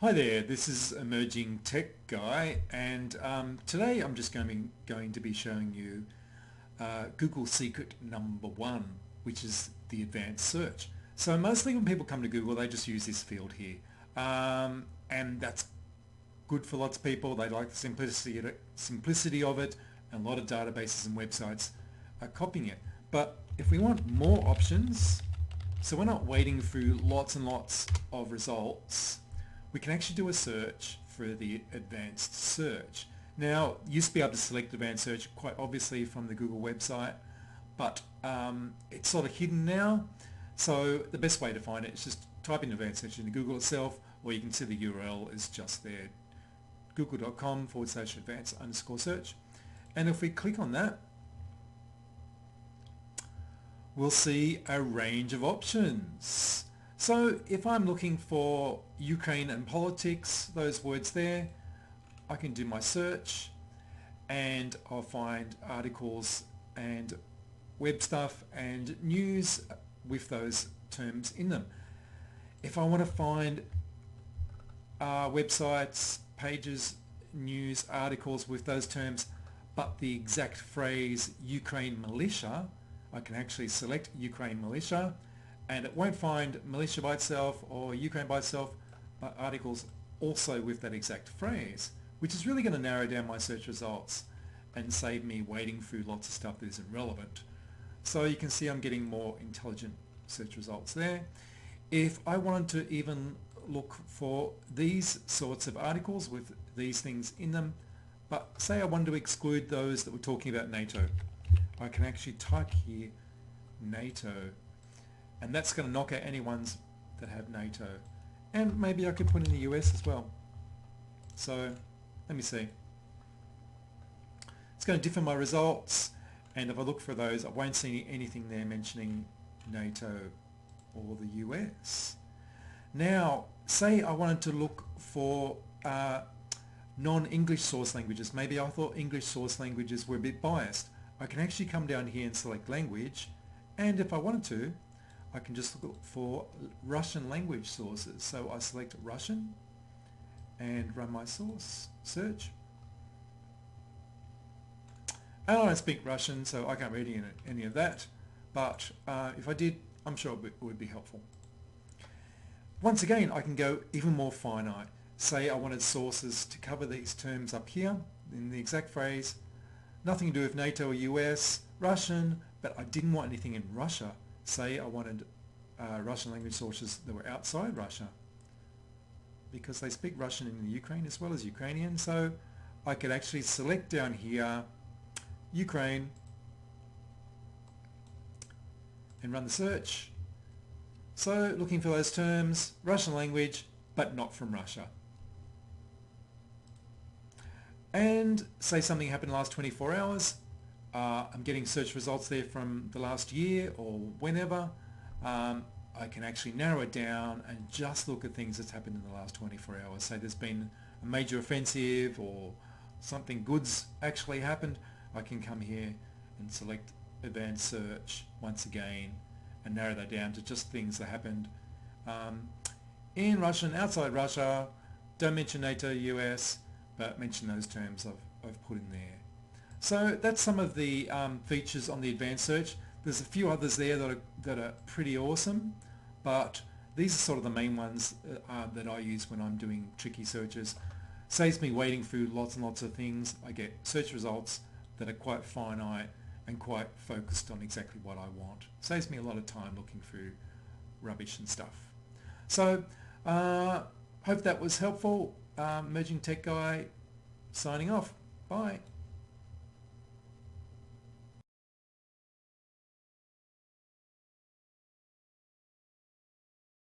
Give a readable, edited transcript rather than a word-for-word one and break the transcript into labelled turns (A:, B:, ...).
A: Hi there, this is Emerging Tech Guy, and today I'm just going to be showing you Google secret number one, which is the advanced search. So mostly when people come to Google, they just use this field here, and that's good for lots of people. They like the simplicity of it, and a lot of databases and websites are copying it. But if we want more options, so we're not wading through lots and lots of results, we can actually do a search for the advanced search. Now, you used to be able to select advanced search quite obviously from the Google website, but it's sort of hidden now. So the best way to find it is just type in advanced search into Google itself, or you can see the URL is just there, google.com/advanced_search. And if we click on that, we'll see a range of options. So if I'm looking for Ukraine and politics, those words there, I can do my search and I'll find articles and web stuff and news with those terms in them. If I want to find websites, pages, news, articles with those terms, but the exact phrase Ukraine militia, I can actually select Ukraine militia, and it won't find militia by itself or Ukraine by itself, but articles also with that exact phrase, which is really going to narrow down my search results and save me wading through lots of stuff that isn't relevant. So you can see I'm getting more intelligent search results there. If I wanted to even look for these sorts of articles with these things in them, but say I wanted to exclude those that were talking about NATO, I can actually type here NATO, and that's going to knock out any ones that have NATO. And maybe I could put in the US as well. So let me see. It's going to differ my results, and if I look for those, I won't see anything there mentioning NATO or the US. Now, say I wanted to look for non-English source languages. Maybe I thought English source languages were a bit biased. I can actually come down here and select language, and if I wanted to, I can just look for Russian language sources. So I select Russian and run my source search. And I don't speak Russian, so I can't read any of that, but if I did, I'm sure it would be helpful. Once again, I can go even more finite. Say I wanted sources to cover these terms up here in the exact phrase, nothing to do with NATO or US, Russian, but I didn't want anything in Russia. Say I wanted Russian language sources that were outside Russia, because they speak Russian in the Ukraine as well as Ukrainian, so I could actually select down here Ukraine and run the search. So looking for those terms, Russian language, but not from Russia. And say something happened in the last 24 hours. I'm getting search results there from the last year or whenever. I can actually narrow it down and just look at things that's happened in the last 24 hours. Say there's been a major offensive or something good's actually happened. I can come here and select advanced search once again and narrow that down to just things that happened in Russia and outside Russia. Don't mention NATO, US, but mention those terms I've put in there. So that's some of the features on the advanced search. There's a few others there that are pretty awesome, but these are sort of the main ones that I use when I'm doing tricky searches. Saves me wading through lots and lots of things. I get search results that are quite finite and quite focused on exactly what I want. Saves me a lot of time looking through rubbish and stuff. So hope that was helpful. Emerging Tech Guy signing off. Bye.